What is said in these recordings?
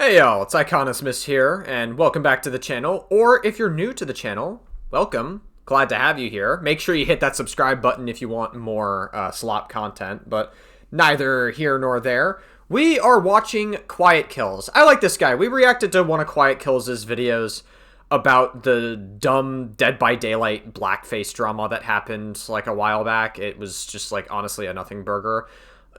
Hey y'all, it's Iconismus here, and welcome back to the channel, or if you're new to the channel, welcome. Glad to have you here. Make sure you hit that subscribe button if you want more slop content, but neither here nor there. We are watching QuietKills. I like this guy. We reacted to one of QuietKills' videos about the dumb Dead by Daylight blackface drama that happened like a while back. It was just like honestly a nothing burger.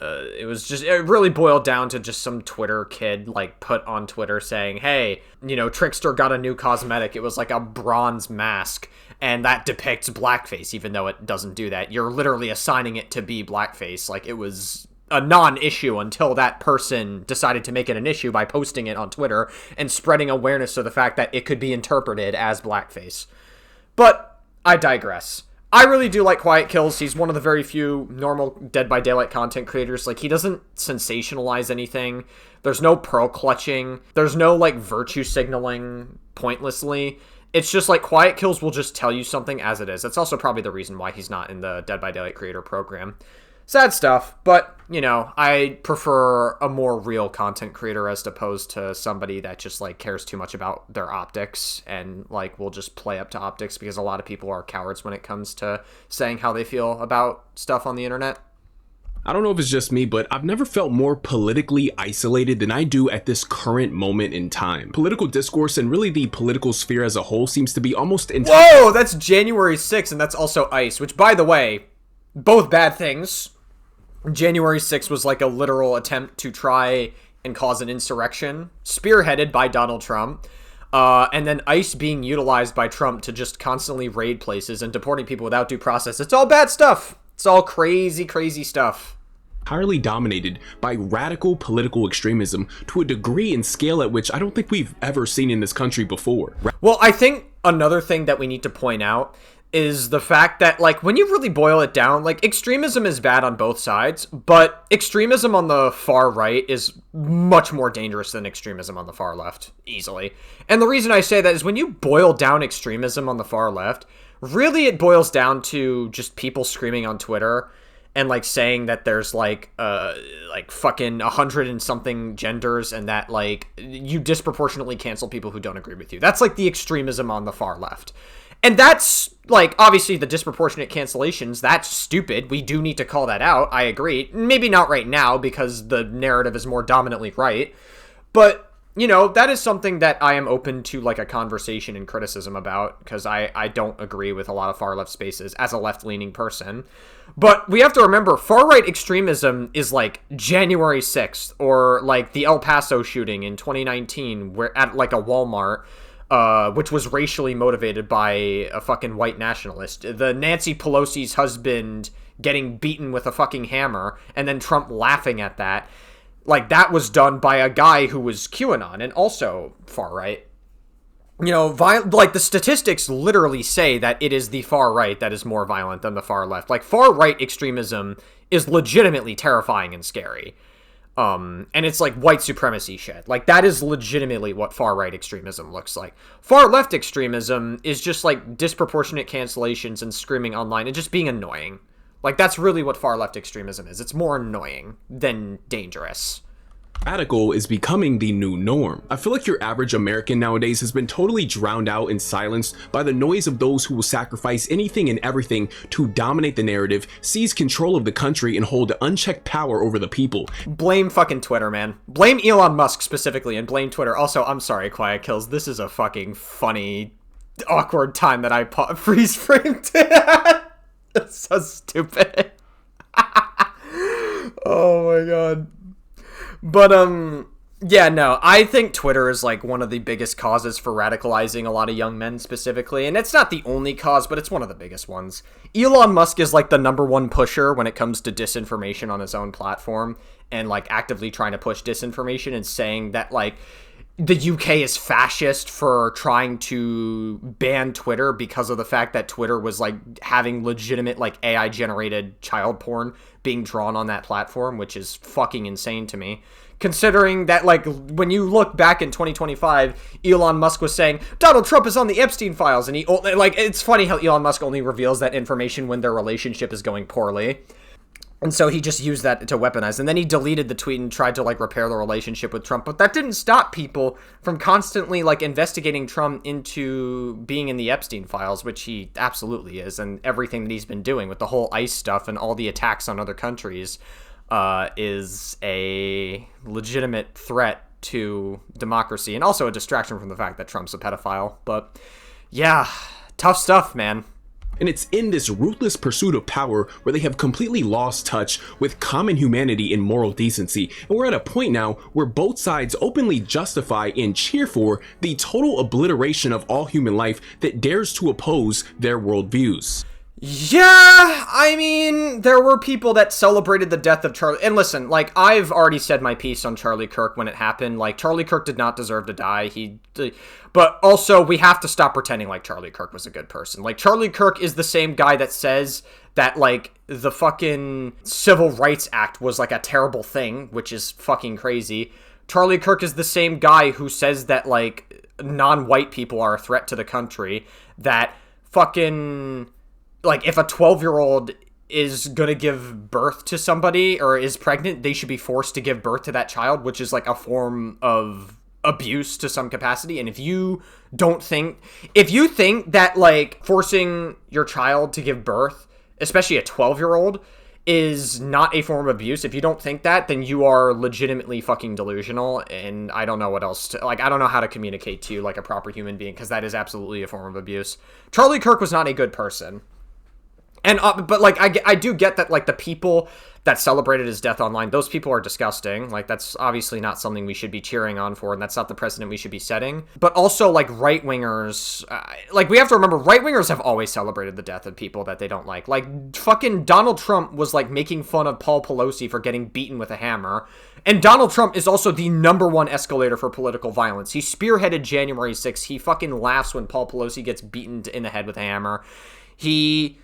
It really boiled down to just some Twitter kid like put on Twitter saying, hey, you know, Trickster got a new cosmetic. It was like a bronze mask and that depicts blackface, even though it doesn't do that. You're literally assigning it to be blackface. Like it was a non-issue until that person decided to make it an issue by posting it on Twitter and spreading awareness of the fact that it could be interpreted as blackface. But I digress. I really do like QuietKills. He's one of the very few normal Dead by Daylight content creators. Like, he doesn't sensationalize anything. There's no pearl clutching. There's no, like, virtue signaling pointlessly. It's just, like, QuietKills will just tell you something as it is. That's also probably the reason why he's not in the Dead by Daylight creator program. Sad stuff, but, you know, I prefer a more real content creator as opposed to somebody that just, like, cares too much about their optics and, like, will just play up to optics because a lot of people are cowards when it comes to saying how they feel about stuff on the internet. I don't know if it's just me, but I've never felt more politically isolated than I do at this current moment in time. Political discourse and really the political sphere as a whole seems to be almost entirely— Whoa, that's January 6th, and that's also ICE, which, by the way, both bad things. January 6th was like a literal attempt to try and cause an insurrection, spearheaded by Donald Trump, and then ICE being utilized by Trump to just constantly raid places and deporting people without due process. It's all bad stuff. It's all crazy, crazy stuff. entirely dominated by radical political extremism to a degree and scale at which I don't think we've ever seen in this country before. Well, I think another thing that we need to point out is the fact that, like, when you really boil it down, like, extremism is bad on both sides, but extremism on the far right is much more dangerous than extremism on the far left, easily. And the reason I say that is when you boil down extremism on the far left, really it boils down to just people screaming on Twitter and, like, saying that there's, like fucking 100 and something genders and that, like, you disproportionately cancel people who don't agree with you. That's, like, the extremism on the far left. And that's, like, obviously the disproportionate cancellations, that's stupid. We do need to call that out, I agree. Maybe not right now, because the narrative is more dominantly right. But, you know, that is something that I am open to, like, a conversation and criticism about, because I don't agree with a lot of far-left spaces as a left-leaning person. But we have to remember, far-right extremism is, like, January 6th, or, like, the El Paso shooting in 2019, where at, like, a Walmart, which was racially motivated by a fucking white nationalist. The Nancy Pelosi's husband getting beaten with a fucking hammer, and then Trump laughing at that. Like, that was done by a guy who was QAnon, and also far-right. You know, like, the statistics literally say that it is the far right that is more violent than the far left. Like, far-right extremism is legitimately terrifying and scary. And it's like white supremacy shit. Like, that is legitimately what far-right extremism looks like. Far-left extremism is just, like, disproportionate cancellations and screaming online and just being annoying. Like, that's really what far-left extremism is. It's more annoying than dangerous. Radical is becoming the new norm. I feel like your average American nowadays has been totally drowned out and silenced by the noise of those who will sacrifice anything and everything to dominate the narrative, seize control of the country, and hold unchecked power over the people. Blame fucking Twitter, man. Blame Elon Musk specifically, and blame Twitter. Also, I'm sorry, QuietKills. This is a fucking funny, awkward time that I freeze framed it. It's so stupid. Oh my god. But, yeah, no, I think Twitter is, like, one of the biggest causes for radicalizing a lot of young men specifically, and it's not the only cause, but it's one of the biggest ones. Elon Musk is, like, the #1 pusher when it comes to disinformation on his own platform, and, like, actively trying to push disinformation and saying that, like, the UK is fascist for trying to ban Twitter because of the fact that Twitter was, like, having legitimate, like, AI-generated child porn being drawn on that platform, which is fucking insane to me. Considering that, like, when you look back in 2025, Elon Musk was saying, Donald Trump is on the Epstein files, and he, like, it's funny how Elon Musk only reveals that information when their relationship is going poorly. And so he just used that to weaponize. And then he deleted the tweet and tried to, like, repair the relationship with Trump. But that didn't stop people from constantly, like, investigating Trump into being in the Epstein files, which he absolutely is. And everything that he's been doing with the whole ICE stuff and all the attacks on other countries is a legitimate threat to democracy. And also a distraction from the fact that Trump's a pedophile. But, yeah, tough stuff, man. And it's in this ruthless pursuit of power where they have completely lost touch with common humanity and moral decency. And we're at a point now where both sides openly justify and cheer for the total obliteration of all human life that dares to oppose their worldviews. Yeah, I mean, there were people that celebrated the death of Charlie. And listen, like, I've already said my piece on Charlie Kirk when it happened. Like, Charlie Kirk did not deserve to die. But also, we have to stop pretending like Charlie Kirk was a good person. Like, Charlie Kirk is the same guy that says that, like, the fucking Civil Rights Act was, like, a terrible thing, which is fucking crazy. Charlie Kirk is the same guy who says that, like, non-white people are a threat to the country. That fucking... Like, if a 12-year-old is gonna give birth to somebody or is pregnant, they should be forced to give birth to that child, which is, like, a form of abuse to some capacity. And if you think that, like, forcing your child to give birth, especially a 12-year-old, is not a form of abuse, if you don't think that, then you are legitimately fucking delusional, and I don't know what else to, like, I don't know how to communicate to you like a proper human being, because that is absolutely a form of abuse. Charlie Kirk was not a good person. And, but, like, I do get that, like, the people that celebrated his death online, those people are disgusting. Like, that's obviously not something we should be cheering on for, and that's not the precedent we should be setting. But also, like, right-wingers, like, we have to remember, right-wingers have always celebrated the death of people that they don't like. Like, fucking Donald Trump was, like, making fun of Paul Pelosi for getting beaten with a hammer. And Donald Trump is also the #1 escalator for political violence. He spearheaded January 6th. He fucking laughs when Paul Pelosi gets beaten in the head with a hammer. He...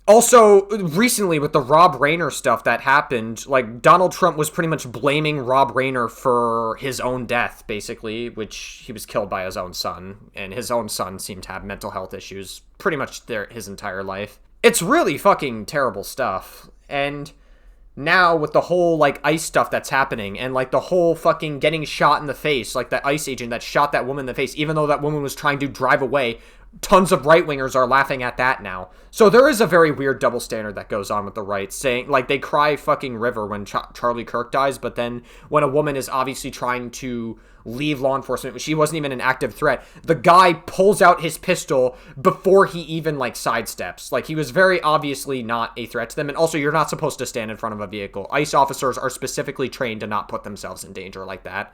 Also, recently with the Rob Rayner stuff that happened, like, Donald Trump was pretty much blaming Rob Rayner for his own death, basically, which he was killed by his own son, and his own son seemed to have mental health issues pretty much his entire life. It's really fucking terrible stuff, and now with the whole, like, ICE stuff that's happening, and, like, the whole fucking getting shot in the face, like, that ICE agent that shot that woman in the face, even though that woman was trying to drive away, tons of right-wingers are laughing at that now. So there is a very weird double standard that goes on with the right, saying, like, they cry fucking river when Charlie Kirk dies, but then when a woman is obviously trying to leave law enforcement, she wasn't even an active threat, the guy pulls out his pistol before he even, like, sidesteps. Like, he was very obviously not a threat to them, and also you're not supposed to stand in front of a vehicle. ICE officers are specifically trained to not put themselves in danger like that.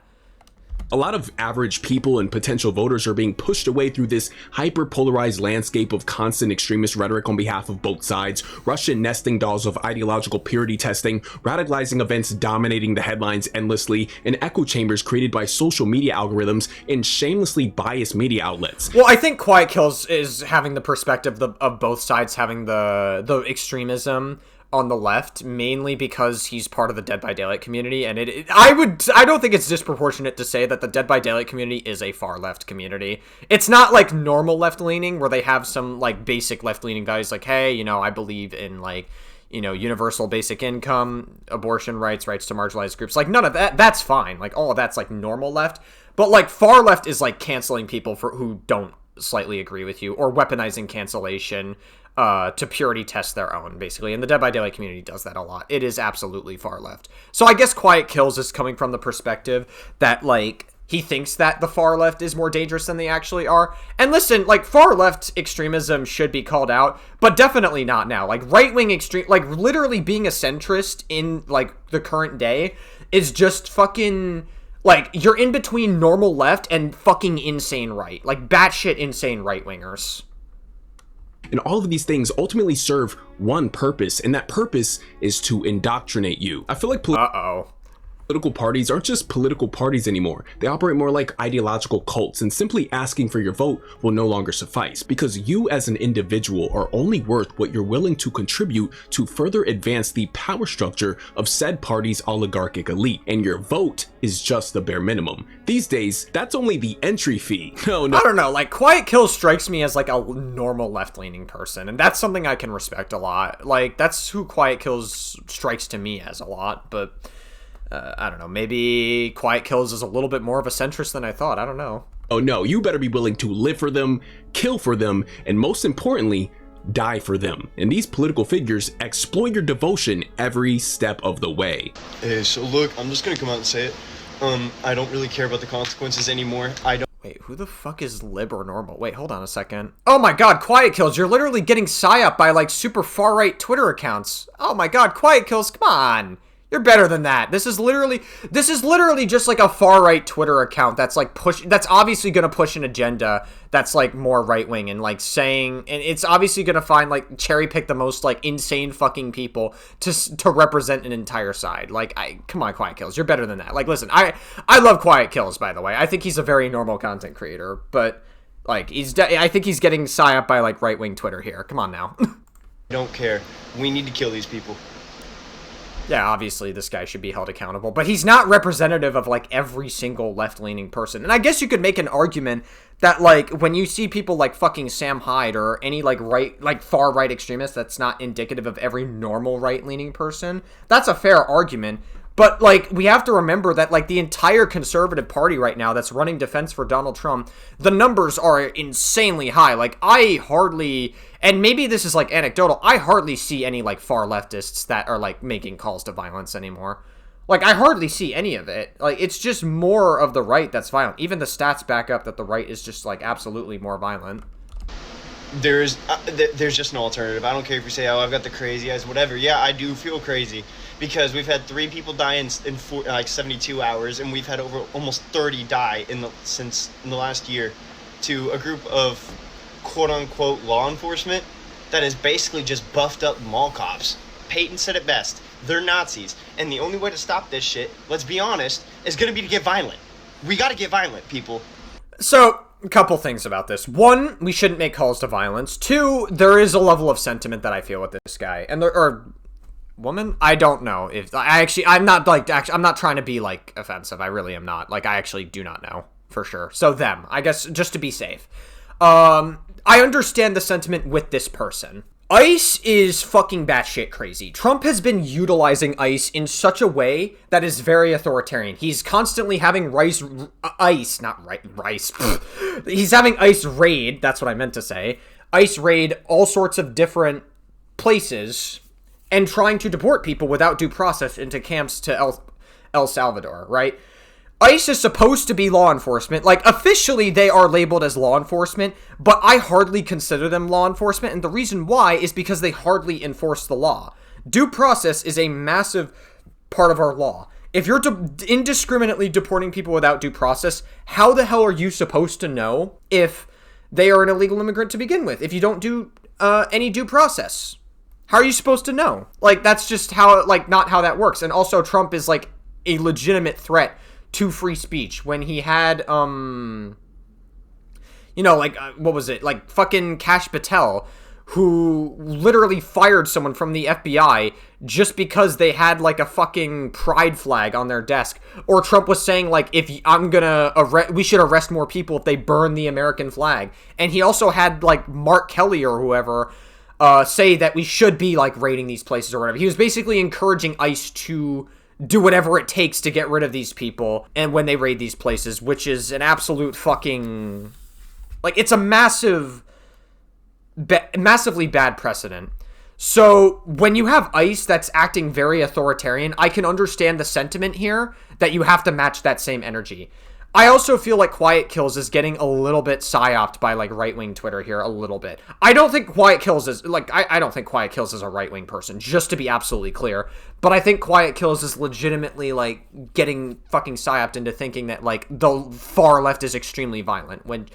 A lot of average people and potential voters are being pushed away through this hyper-polarized landscape of constant extremist rhetoric on behalf of both sides, Russian nesting dolls of ideological purity testing, radicalizing events dominating the headlines endlessly, and echo chambers created by social media algorithms and shamelessly biased media outlets. Well, I think QuietKills is having the perspective of both sides having the extremism on the left, mainly because he's part of the Dead by Daylight community, and I don't think it's disproportionate to say that the Dead by Daylight community is a far left community. It's not like normal left leaning where they have some, like, basic left leaning values like, hey, you know, I believe in, like, you know, universal basic income, abortion rights to marginalized groups. Like, none of that, that's fine. Like, all of that's, like, normal left. But, like, far left is, like, canceling people who don't slightly agree with you, or weaponizing cancellation to purity test their own, basically. And the Dead by Daylight community does that a lot. It is absolutely far left. So I guess QuietKills is coming from the perspective that, like, he thinks that the far left is more dangerous than they actually are. And listen, like, far left extremism should be called out, but definitely not now. Like, right-wing extreme, like, literally being a centrist in, like, the current day is just fucking... Like, you're in between normal left and fucking insane right. Like, batshit insane right-wingers. And all of these things ultimately serve one purpose, and that purpose is to indoctrinate you. I feel like Political parties aren't just political parties anymore. They operate more like ideological cults, and simply asking for your vote will no longer suffice, because you as an individual are only worth what you're willing to contribute to further advance the power structure of said party's oligarchic elite, and your vote is just the bare minimum. These days, that's only the entry fee. No. I don't know, like, QuietKills strikes me as like a normal left-leaning person, and that's something I can respect a lot. Like, that's who QuietKills strikes to me as a lot, but I don't know, maybe QuietKills is a little bit more of a centrist than I thought. I don't know. Oh no, you better be willing to live for them, kill for them, and most importantly, die for them. And these political figures exploit your devotion every step of the way. Hey, so look, I'm just gonna come out and say it. I don't really care about the consequences anymore. Wait, who the fuck is lib or normal? Wait, hold on a second. Oh my god, QuietKills, you're literally getting psyoped by like super far-right Twitter accounts. Oh my god, QuietKills, come on. You're better than that. This is literally just like a far-right Twitter account that's like that's obviously going to push an agenda that's like more right-wing and like saying, and it's obviously going to find like cherry pick the most like insane fucking people to represent an entire side. Like, come on, QuietKills, you're better than that. Like, listen, I love QuietKills, by the way. I think he's a very normal content creator, but like I think he's getting psyoped by like right-wing Twitter here. Come on now. don't care. We need to kill these people. Yeah, obviously this guy should be held accountable, but he's not representative of like every single left-leaning person. And I guess you could make an argument that like when you see people like fucking Sam Hyde or any like far-right extremist, that's not indicative of every normal right-leaning person. That's a fair argument. But, like, we have to remember that, like, the entire conservative party right now that's running defense for Donald Trump, the numbers are insanely high. Like, I hardly, and maybe this is, like, anecdotal, I hardly see any, like, far leftists that are, like, making calls to violence anymore. Like, I hardly see any of it. Like, it's just more of the right that's violent. Even the stats back up that the right is just, like, absolutely more violent. There's just an alternative. I don't care if you say, oh, I've got the crazy eyes, whatever. Yeah, I do feel crazy. Because we've had 3 people die in 72 hours, and we've had over almost 30 die in the last year, to a group of quote-unquote law enforcement that is basically just buffed up mall cops. Peyton said it best. They're Nazis. And the only way to stop this shit, let's be honest, is going to be to get violent. We got to get violent, people. So, a couple things about this. 1, we shouldn't make calls to violence. 2, there is a level of sentiment that I feel with this guy. And there are... woman? I don't know if I'm not trying to be like offensive. I really am not. Like, I actually do not know for sure. So them, I guess, just to be safe. I understand the sentiment with this person. ICE is fucking batshit crazy. Trump has been utilizing ICE in such a way that is very authoritarian. He's constantly having ICE He's having ICE raid, that's what I meant to say. ICE raid all sorts of different places and trying to deport people without due process into camps to El Salvador, right? ICE is supposed to be law enforcement. Like, officially, they are labeled as law enforcement, but I hardly consider them law enforcement, and the reason why is because they hardly enforce the law. Due process is a massive part of our law. If you're indiscriminately deporting people without due process, how the hell are you supposed to know if they are an illegal immigrant to begin with, if you don't do any due process? How are you supposed to know? Like, that's just how, like, not how that works. And also, Trump is, like, a legitimate threat to free speech. When he had, what was it? Like, fucking Kash Patel, who literally fired someone from the FBI just because they had, like, a fucking pride flag on their desk. Or Trump was saying, like, we should arrest more people if they burn the American flag. And he also had, like, Mark Kelly or whoever... say that we should be, like, raiding these places or whatever. He was basically encouraging ICE to do whatever it takes to get rid of these people and when they raid these places, which is an absolute fucking... like, it's a massively bad precedent. So, when you have ICE that's acting very authoritarian, I can understand the sentiment here that you have to match that same energy. I also feel like QuietKills is getting a little bit psyoped by, like, right-wing Twitter here, a little bit. I don't think QuietKills is, like, I don't think QuietKills is a right-wing person, just to be absolutely clear. But I think QuietKills is legitimately, like, getting fucking psyoped into thinking that, like, the far left is extremely violent, when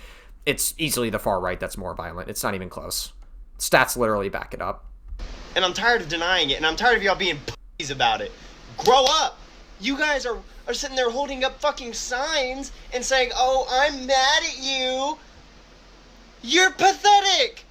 it's easily the far right that's more violent. It's not even close. Stats literally back it up. And I'm tired of denying it, and I'm tired of y'all being p***s about it. Grow up! You guys are sitting there holding up fucking signs and saying, oh, I'm mad at you. You're pathetic.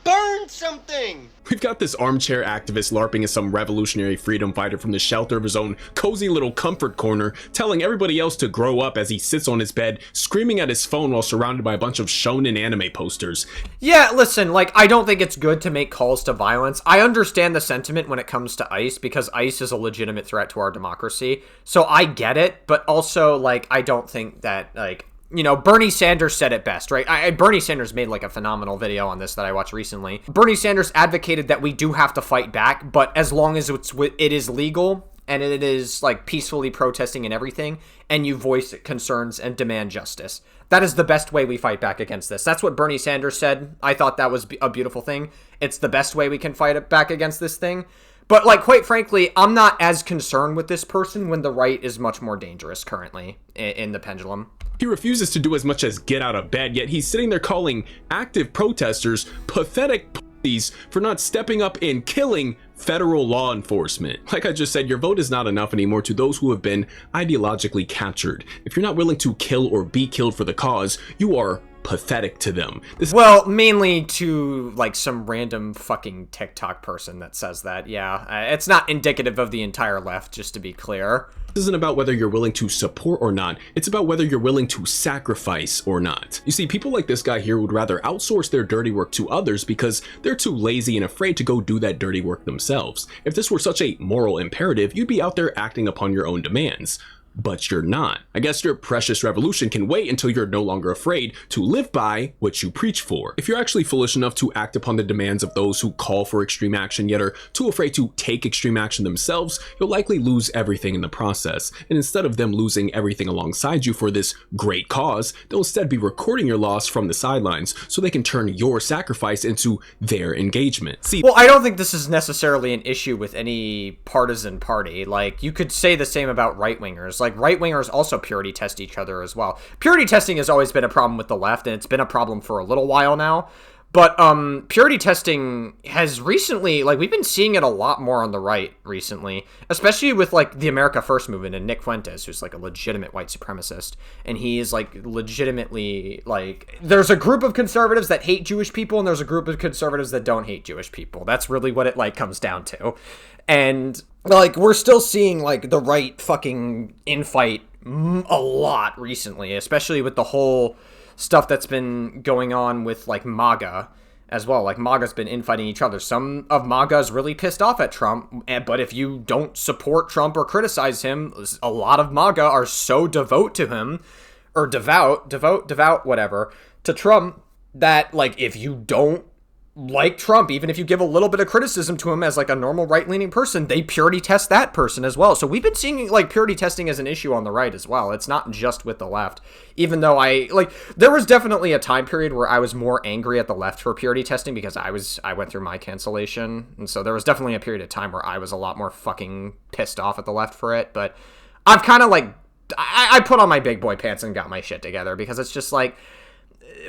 Burn something. We've got this armchair activist LARPing as some revolutionary freedom fighter from the shelter of his own cozy little comfort corner, telling everybody else to grow up as he sits on his bed, screaming at his phone while surrounded by a bunch of shonen anime posters. Yeah, listen, like, I don't think it's good to make calls to violence. I understand the sentiment when it comes to ICE, because ICE is a legitimate threat to our democracy. So I get it, but also, like, I don't think that, like, you know, Bernie Sanders said it best, right? Bernie Sanders made like a phenomenal video on this that I watched recently. Bernie Sanders advocated that we do have to fight back, but as long as it is legal and it is like peacefully protesting and everything, and you voice concerns and demand justice. That is the best way we fight back against this. That's what Bernie Sanders said. I thought that was a beautiful thing. It's the best way we can fight back against this thing. But, like, quite frankly, I'm not as concerned with this person when the right is much more dangerous currently in the pendulum. He refuses to do as much as get out of bed, yet he's sitting there calling active protesters pathetic pussies for not stepping up and killing federal law enforcement. Like I just said, your vote is not enough anymore to those who have been ideologically captured. If you're not willing to kill or be killed for the cause, you are pathetic to them. Well, mainly to like some random fucking TikTok person that says that. Yeah, it's not indicative of the entire left, just to be clear. This isn't about whether you're willing to support or not. It's about whether you're willing to sacrifice or not. You see, people like this guy here would rather outsource their dirty work to others because they're too lazy and afraid to go do that dirty work themselves. If this were such a moral imperative, you'd be out there acting upon your own demands. But you're not. I guess your precious revolution can wait until you're no longer afraid to live by what you preach for. If you're actually foolish enough to act upon the demands of those who call for extreme action yet are too afraid to take extreme action themselves, you'll likely lose everything in the process. And instead of them losing everything alongside you for this great cause, they'll instead be recording your loss from the sidelines so they can turn your sacrifice into their engagement. See, well, I don't think this is necessarily an issue with any partisan party. Like, you could say the same about right-wingers. Like, right-wingers also purity test each other as well. Purity testing has always been a problem with the left, and it's been a problem for a little while now. But purity testing has recently, like, we've been seeing it a lot more on the right recently, especially with, like, the America First movement and Nick Fuentes, who's, like, a legitimate white supremacist. And he is, like, legitimately, like, there's a group of conservatives that hate Jewish people, and there's a group of conservatives that don't hate Jewish people. That's really what it, like, comes down to. And, like, we're still seeing, like, the right fucking infight a lot recently, especially with the whole stuff that's been going on with, like, MAGA as well. Like, MAGA's been infighting each other. Some of MAGA is really pissed off at Trump, but if you don't support Trump or criticize him, a lot of MAGA are so devout to him, or devout, whatever, to Trump, that, like, if you don't like Trump, even if you give a little bit of criticism to him as, like, a normal right-leaning person, they purity test that person as well. So we've been seeing, like, purity testing as an issue on the right as well. It's not just with the left. Even though there was definitely a time period where I was more angry at the left for purity testing because I went through my cancellation. And so there was definitely a period of time where I was a lot more fucking pissed off at the left for it. But I've kind of, like, I put on my big boy pants and got my shit together because it's just, like,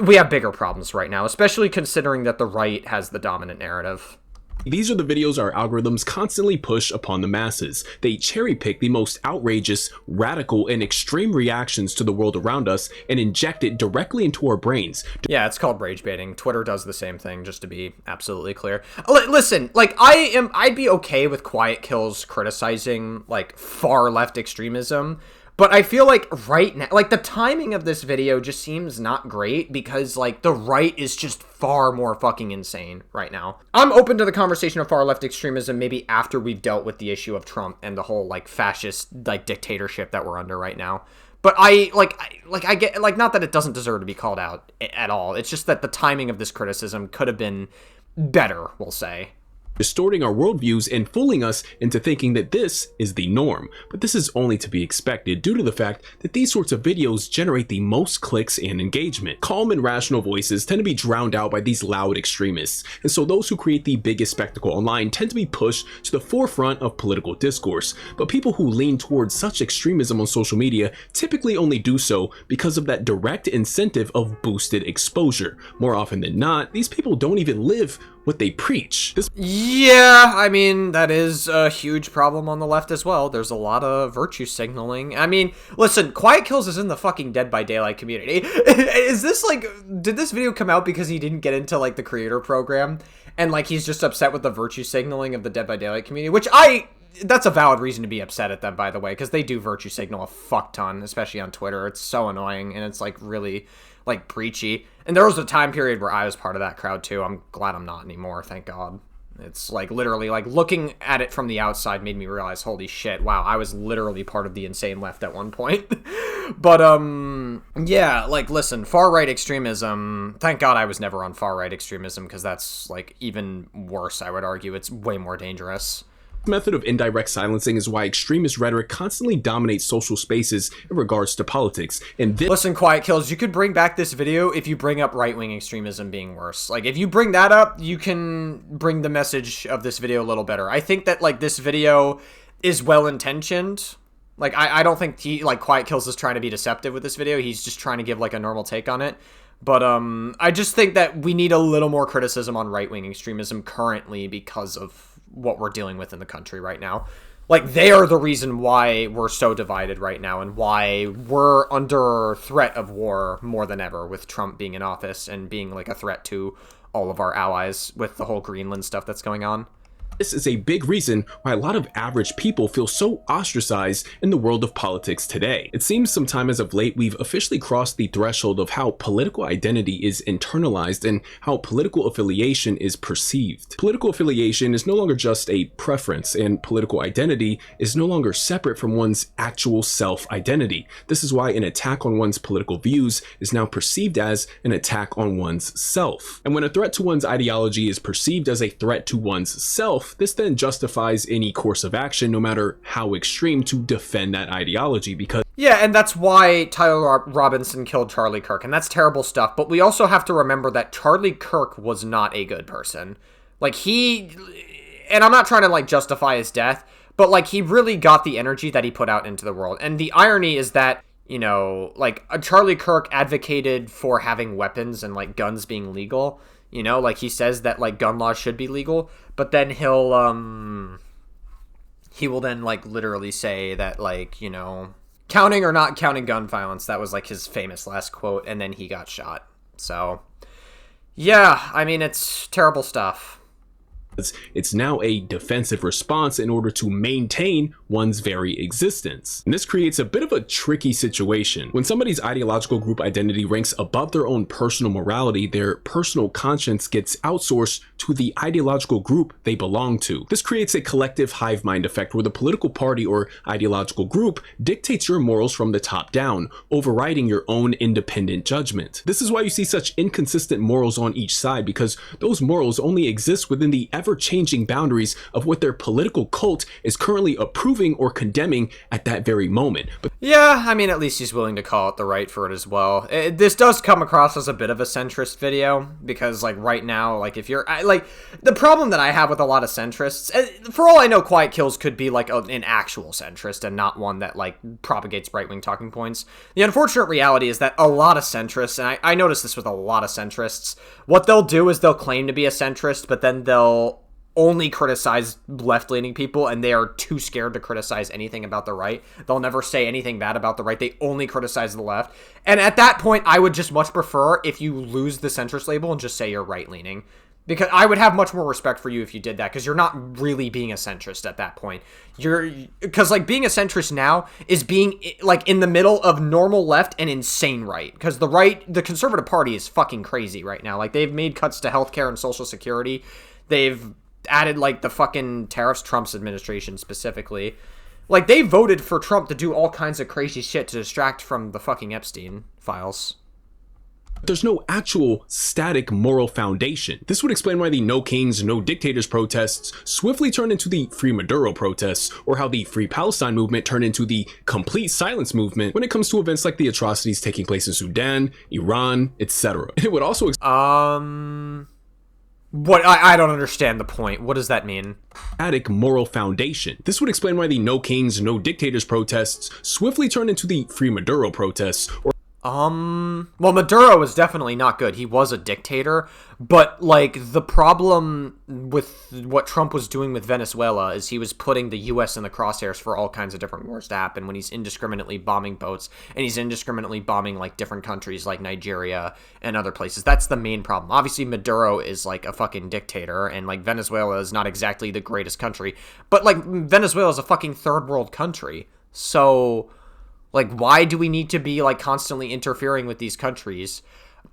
we have bigger problems right now, especially considering that the right has the dominant narrative. These are the videos our algorithms constantly push upon the masses. They cherry pick the most outrageous, radical, and extreme reactions to the world around us and inject it directly into our brains. Yeah, it's called rage baiting. Twitter does the same thing, just to be absolutely clear. Listen, like, I'd be okay with QuietKills criticizing, like, far left extremism. But I feel like right now, like, the timing of this video just seems not great because, like, the right is just far more fucking insane right now. I'm open to the conversation of far left extremism maybe after we've dealt with the issue of Trump and the whole, like, fascist, like, dictatorship that we're under right now. But I get, like, not that it doesn't deserve to be called out at all. It's just that the timing of this criticism could have been better, we'll say. Distorting our worldviews and fooling us into thinking that this is the norm. But this is only to be expected due to the fact that these sorts of videos generate the most clicks and engagement. Calm and rational voices tend to be drowned out by these loud extremists, and so those who create the biggest spectacle online tend to be pushed to the forefront of political discourse. But people who lean towards such extremism on social media typically only do so because of that direct incentive of boosted exposure. More often than not, these people don't even live what they preach. Yeah, I mean, that is a huge problem on the left as well. There's a lot of virtue signaling. I mean, listen, QuietKills is in the fucking Dead by Daylight community. Is this like, did this video come out because he didn't get into like the creator program and like he's just upset with the virtue signaling of the Dead by Daylight community, which that's a valid reason to be upset at them, by the way, because they do virtue signal a fuck ton, especially on Twitter. It's so annoying, and it's like really like preachy. And there was a time period where I was part of that crowd too. I'm glad I'm not anymore, thank God. It's like literally like looking at it from the outside made me realize, holy shit, wow, I was literally part of the insane left at one point. But yeah, like listen, far right extremism, thank God I was never on far right extremism, because that's like even worse, I would argue. It's way more dangerous. Method of indirect silencing is why extremist rhetoric constantly dominates social spaces in regards to politics. And listen, QuietKills, you could bring back this video if you bring up right-wing extremism being worse. Like, if you bring that up, you can bring the message of this video a little better. I think that, like, this video is well-intentioned. Like, I don't think QuietKills is trying to be deceptive with this video. He's just trying to give, like, a normal take on it. But, I just think that we need a little more criticism on right-wing extremism currently because of what we're dealing with in the country right now. Like, they are the reason why we're so divided right now and why we're under threat of war more than ever, with Trump being in office and being like a threat to all of our allies with the whole Greenland stuff that's going on. This is a big reason why a lot of average people feel so ostracized in the world of politics today. It seems sometime as of late we've officially crossed the threshold of how political identity is internalized and how political affiliation is perceived. Political affiliation is no longer just a preference, and political identity is no longer separate from one's actual self-identity. This is why an attack on one's political views is now perceived as an attack on one's self. And when a threat to one's ideology is perceived as a threat to one's self, this then justifies any course of action, no matter how extreme, to defend that ideology. Because yeah, and that's why Tyler Robinson killed Charlie Kirk, and that's terrible stuff. But we also have to remember that Charlie Kirk was not a good person. Like, and I'm not trying to like justify his death, but like he really got the energy that he put out into the world. And the irony is that, you know, like Charlie Kirk advocated for having weapons and like guns being legal. You know, like he says that like gun laws should be legal, but then he will then like literally say that, like, you know, counting or not counting gun violence, that was like his famous last quote, and then he got shot. So yeah, I mean, it's terrible stuff. It's now a defensive response in order to maintain one's very existence. And this creates a bit of a tricky situation. When somebody's ideological group identity ranks above their own personal morality, their personal conscience gets outsourced to the ideological group they belong to. This creates a collective hive mind effect where the political party or ideological group dictates your morals from the top down, overriding your own independent judgment. This is why you see such inconsistent morals on each side, because those morals only exist within the ever-changing boundaries of what their political cult is currently approving or condemning at that very moment. But yeah, I mean, at least he's willing to call it the right for it as well. This does come across as a bit of a centrist video, because like right now, like if you're like, the problem that I have with a lot of centrists, for all I know, QuietKills could be like an actual centrist and not one that like propagates right-wing talking points. The unfortunate reality is that a lot of centrists, and I notice this with a lot of centrists, what they'll do is they'll claim to be a centrist, but then they'll only criticize left-leaning people, and they are too scared to criticize anything about the right. They'll never say anything bad about the right. They only criticize the left. And at that point, I would just much prefer if you lose the centrist label and just say you're right-leaning. Because I would have much more respect for you if you did that, because you're not really being a centrist at that point. Because like being a centrist now is being like in the middle of normal left and insane right. Because the Conservative Party is fucking crazy right now. Like, they've made cuts to healthcare and Social Security. They've added like the fucking tariffs, Trump's administration specifically. Like, they voted for Trump to do all kinds of crazy shit to distract from the fucking Epstein files. There's no actual static moral foundation. This would explain why the No Kings, No Dictators protests swiftly turned into the Free Maduro protests, or how the Free Palestine movement turned into the Complete Silence movement when it comes to events like the atrocities taking place in Sudan, Iran, etc. It would also what? I don't understand the point. What does that mean? Static moral foundation. This would explain why the No Kings, No Dictators protests swiftly turned into the Free Maduro protests, or Well, Maduro was definitely not good. He was a dictator, but, like, the problem with what Trump was doing with Venezuela is he was putting the U.S. in the crosshairs for all kinds of different wars to happen when he's indiscriminately bombing boats, and he's indiscriminately bombing, like, different countries like Nigeria and other places. That's the main problem. Obviously, Maduro is, like, a fucking dictator, and, like, Venezuela is not exactly the greatest country, but, like, Venezuela is a fucking third world country, so... Like, why do we need to be, like, constantly interfering with these countries?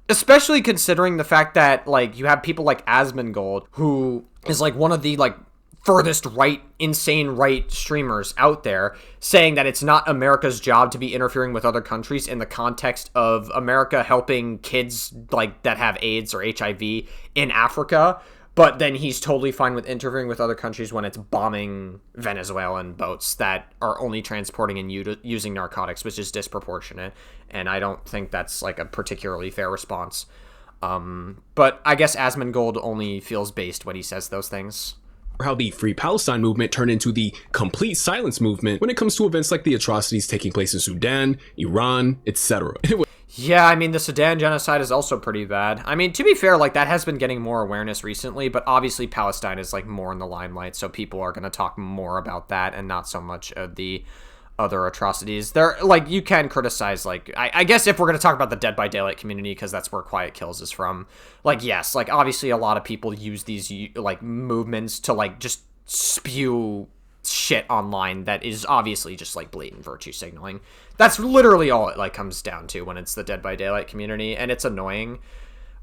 Especially considering the fact that, like, you have people like Asmongold, who is, like, one of the, like, furthest right, insane right streamers out there, saying that it's not America's job to be interfering with other countries in the context of America helping kids, like, that have AIDS or HIV in Africa. But then he's totally fine with interfering with other countries when it's bombing Venezuelan boats that are only transporting and using narcotics, which is disproportionate. And I don't think that's, like, a particularly fair response. But I guess Asmongold only feels based when he says those things. How the Free Palestine movement turned into the complete silence movement when it comes to events like the atrocities taking place in Sudan, Iran, etc. Yeah, I mean, the Sudan genocide is also pretty bad. I mean, to be fair, like, that has been getting more awareness recently, but obviously Palestine is, like, more in the limelight, so people are going to talk more about that and not so much of the other atrocities. There, like, you can criticize, like, I guess if we're going to talk about the Dead by Daylight community, because that's where QuietKills is from, like, yes, like, obviously a lot of people use these, like, movements to, like, just spew shit online that is obviously just, like, blatant virtue signaling. That's literally all it, like, comes down to when it's the Dead by Daylight community, and it's annoying.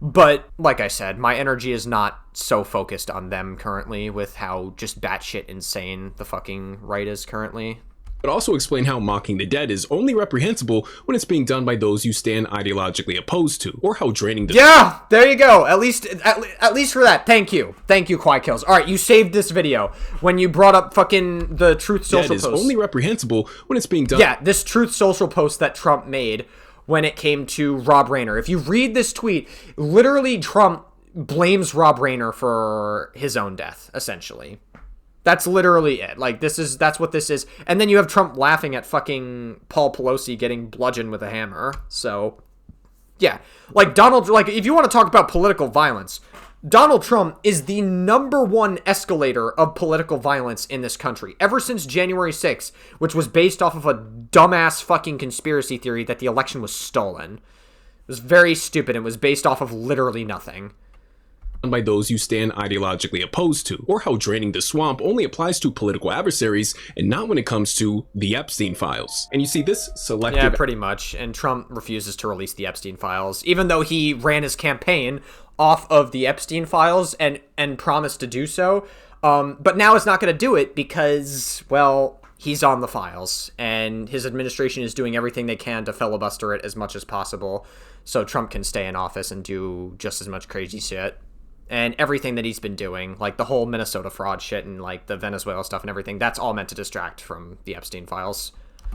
But, like I said, my energy is not so focused on them currently with how just batshit insane the fucking right is currently. But also explain how mocking the dead is only reprehensible when it's being done by those you stand ideologically opposed to, or how draining the— Yeah, there you go. At least for that. Thank you, QuietKills. All right, you saved this video when you brought up fucking the Truth Social post. Dead is only reprehensible when it's being done— Yeah, this Truth Social post that Trump made when it came to Rob Rayner. If you read this tweet, literally Trump blames Rob Rayner for his own death, essentially. That's literally it. Like, that's what this is. And then you have Trump laughing at fucking Paul Pelosi getting bludgeoned with a hammer. So, yeah. Like, if you want to talk about political violence, Donald Trump is the #1 escalator of political violence in this country. Ever since January 6th, which was based off of a dumbass fucking conspiracy theory that the election was stolen. It was very stupid. It was based off of literally nothing. By those you stand ideologically opposed to, or how draining the swamp only applies to political adversaries and not when it comes to the Epstein files. And you see this selective— Yeah, pretty much. And Trump refuses to release the Epstein files, even though he ran his campaign off of the Epstein files and promised to do so. But now it's not going to do it because, well, he's on the files, and his administration is doing everything they can to filibuster it as much as possible so Trump can stay in office and do just as much crazy shit. And everything that he's been doing, like the whole Minnesota fraud shit and like the Venezuela stuff and everything, that's all meant to distract from the Epstein files.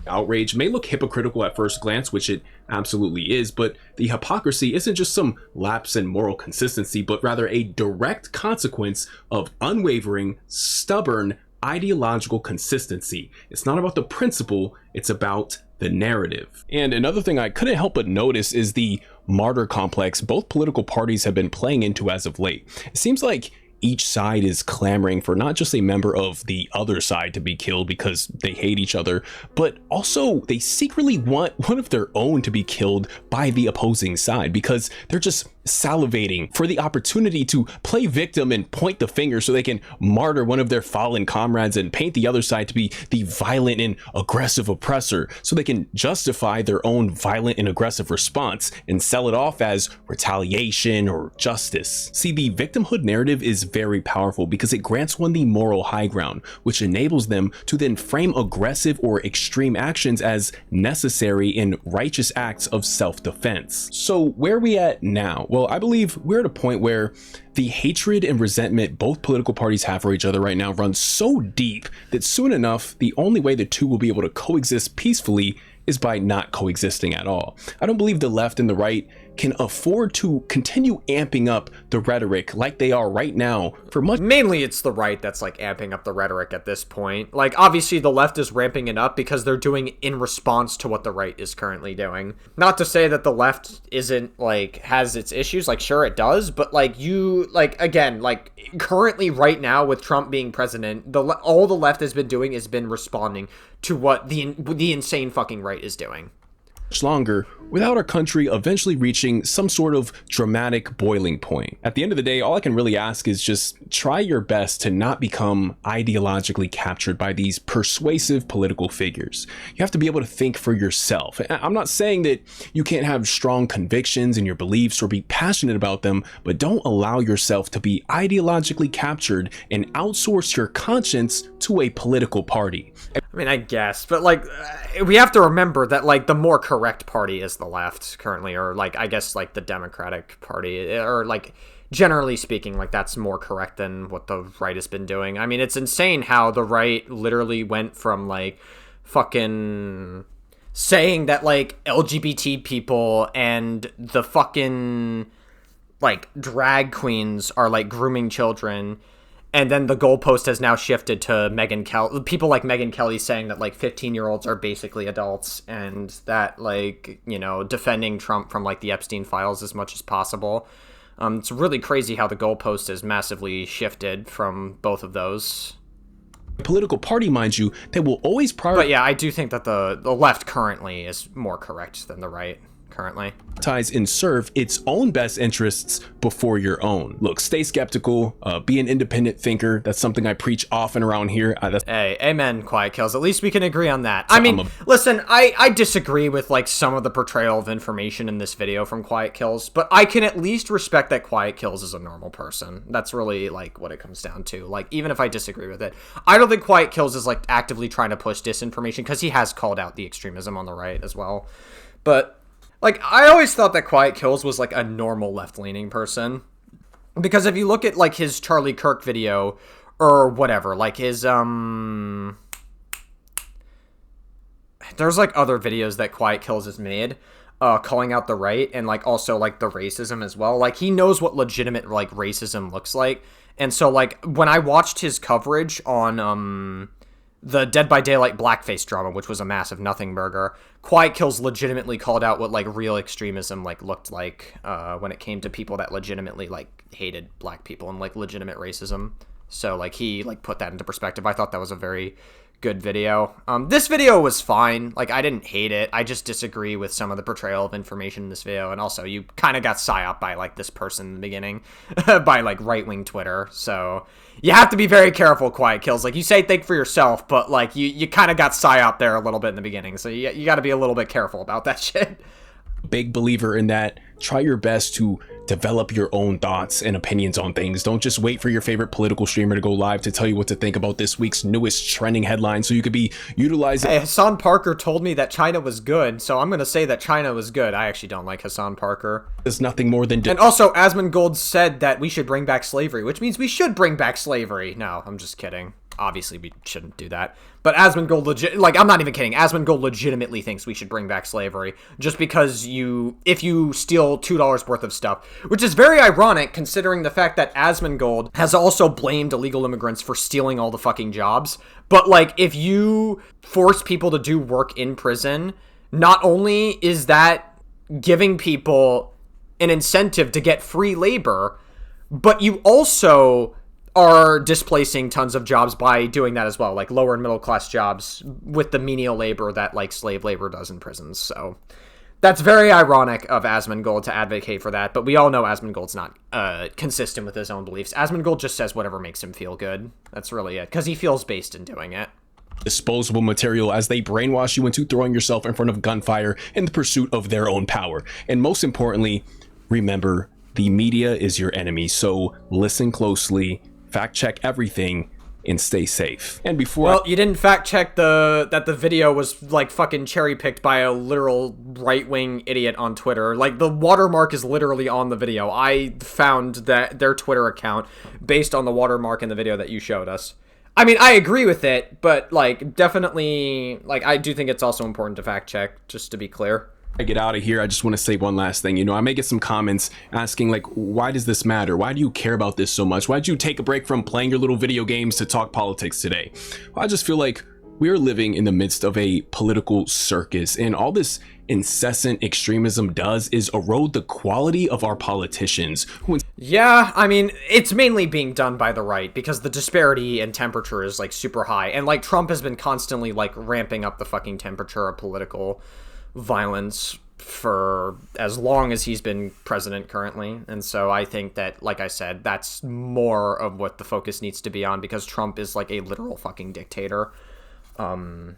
Outrage may look hypocritical at first glance, which it absolutely is, but the hypocrisy isn't just some lapse in moral consistency, but rather a direct consequence of unwavering, stubborn, ideological consistency. It's not about the principle, it's about the narrative. And another thing I couldn't help but notice is the martyr complex both political parties have been playing into as of late. It seems like each side is clamoring for not just a member of the other side to be killed because they hate each other, but also they secretly want one of their own to be killed by the opposing side because they're just salivating for the opportunity to play victim and point the finger so they can martyr one of their fallen comrades and paint the other side to be the violent and aggressive oppressor so they can justify their own violent and aggressive response and sell it off as retaliation or justice. See, the victimhood narrative is very powerful because it grants one the moral high ground, which enables them to then frame aggressive or extreme actions as necessary and righteous acts of self-defense. So where are we at now? Well, I believe we're at a point where the hatred and resentment both political parties have for each other right now runs so deep that soon enough, the only way the two will be able to coexist peacefully is by not coexisting at all. I don't believe the left and the right can afford to continue amping up the rhetoric like they are right now for much. Mainly it's the right that's like amping up the rhetoric at this point. Like obviously the left is ramping it up because they're doing it in response to what the right is currently doing. Not to say that the left isn't like has its issues, like sure it does, but like you like again like currently right now with Trump being president, all the left has been doing has been responding to what the insane fucking right is doing. Longer without our country eventually reaching some sort of dramatic boiling point. At the end of the day, all I can really ask is just try your best to not become ideologically captured by these persuasive political figures. You have to be able to think for yourself. I'm not saying that you can't have strong convictions in your beliefs or be passionate about them, but don't allow yourself to be ideologically captured and outsource your conscience to a political party. I mean, I guess, but like, we have to remember that like the more correct party is the left currently, or like, I guess like the Democratic Party, or like, generally speaking, like that's more correct than what the right has been doing. I mean, it's insane how the right literally went from like fucking saying that like LGBT people and the fucking like drag queens are like grooming children. And then the goalpost has now shifted to people like Megyn Kelly saying that like 15-year-olds are basically adults, and that like, you know, defending Trump from like the Epstein files as much as possible. It's really crazy how the goalpost has massively shifted from both of those. Political party, mind you, that will always prioritize. But yeah, I do think that the left currently is more correct than the right currently. And serve its own best interests before your own. Look, stay skeptical, be an independent thinker. That's something I preach often around here. Hey, amen, QuietKills. At least we can agree on that. I mean, listen, I disagree with like some of the portrayal of information in this video from QuietKills, but I can at least respect that QuietKills is a normal person. That's really like what it comes down to. Like, even if I disagree with it, I don't think QuietKills is like actively trying to push disinformation, because he has called out the extremism on the right as well. But like, I always thought that QuietKills was, like, a normal left-leaning person. Because if you look at, like, his Charlie Kirk video, or whatever, like, his, there's, like, other videos that QuietKills has made, calling out the right, and, like, also, like, the racism as well. Like, he knows what legitimate, like, racism looks like. And so, like, when I watched his coverage on, the Dead by Daylight blackface drama, which was a massive nothing burger, QuietKills legitimately called out what like real extremism like looked like when it came to people that legitimately like hated black people and like legitimate racism. So like he like put that into perspective. I thought that was a very good video. This video was fine. Like I didn't hate it. I just disagree with some of the portrayal of information in this video. And also you kind of got psyoped by like this person in the beginning by like right-wing Twitter. So you have to be very careful, QuietKills. Like you say think for yourself, but like you kind of got psyoped there a little bit in the beginning. So you got to be a little bit careful about that shit. Big believer in that. Try your best to develop your own thoughts and opinions on things. Don't just wait for your favorite political streamer to go live to tell you what to think about this week's newest trending headline so you could be utilizing. Hey, Hassan Parker told me that China was good, so I'm going to say that China was good. I actually don't like Hassan Parker. There's nothing more than... And also, Asmongold said that we should bring back slavery, which means we should bring back slavery. No, I'm just kidding. Obviously, we shouldn't do that. But Asmongold like, I'm not even kidding. Asmongold legitimately thinks we should bring back slavery just because if you steal $2 worth of stuff, which is very ironic considering the fact that Asmongold has also blamed illegal immigrants for stealing all the fucking jobs. But, like, if you force people to do work in prison, not only is that giving people an incentive to get free labor, but you also are displacing tons of jobs by doing that as well, like lower and middle class jobs with the menial labor that like slave labor does in prisons. So that's very ironic of Asmongold to advocate for that, but we all know Asmongold's not consistent with his own beliefs. Asmongold just says whatever makes him feel good. That's really it, because he feels based in doing it. Disposable material as they brainwash you into throwing yourself in front of gunfire in the pursuit of their own power. And most importantly, remember, the media is your enemy, so listen closely, fact check everything, and stay safe. And before you didn't fact check that the video was like fucking cherry picked by a literal right-wing idiot on Twitter. Like the watermark is literally on the video. I found that their Twitter account based on the watermark in the video that you showed us. I mean, I agree with it, but like definitely, like I do think it's also important to fact check, just to be clear. I get out of here, I just want to say one last thing. You know, I may get some comments asking like, why does this matter? Why do you care about this so much? Why'd you take a break from playing your little video games to talk politics today? Well, I just feel like we are living in the midst of a political circus, and all this incessant extremism does is erode the quality of our politicians. Yeah, I mean, it's mainly being done by the right because the disparity in temperature is like super high, and like Trump has been constantly like ramping up the fucking temperature of political violence for as long as he's been president currently. And so I think that, like I said, that's more of what the focus needs to be on, because Trump is like a literal fucking dictator. And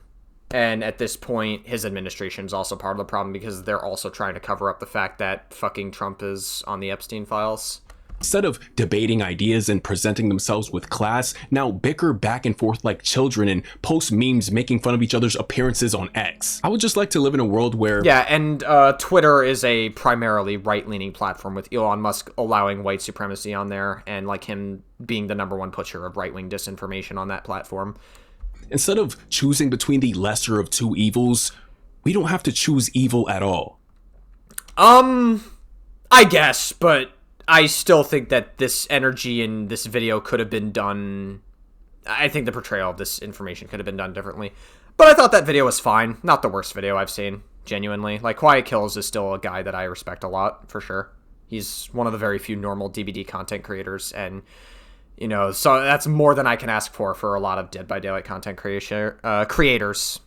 at this point, his administration is also part of the problem because they're also trying to cover up the fact that fucking Trump is on the Epstein files. Instead of debating ideas and presenting themselves with class, now bicker back and forth like children and post memes making fun of each other's appearances on X. I would just like to live in a world where... Yeah, and Twitter is a primarily right-leaning platform with Elon Musk allowing white supremacy on there and like him being the #1 pusher of right-wing disinformation on that platform. Instead of choosing between the lesser of two evils, we don't have to choose evil at all. I guess, but I still think that this energy in this video could have been done... I think the portrayal of this information could have been done differently. But I thought that video was fine. Not the worst video I've seen, genuinely. Like, QuietKills is still a guy that I respect a lot, for sure. He's one of the very few normal DVD content creators, and... You know, so that's more than I can ask for a lot of Dead by Daylight content creators.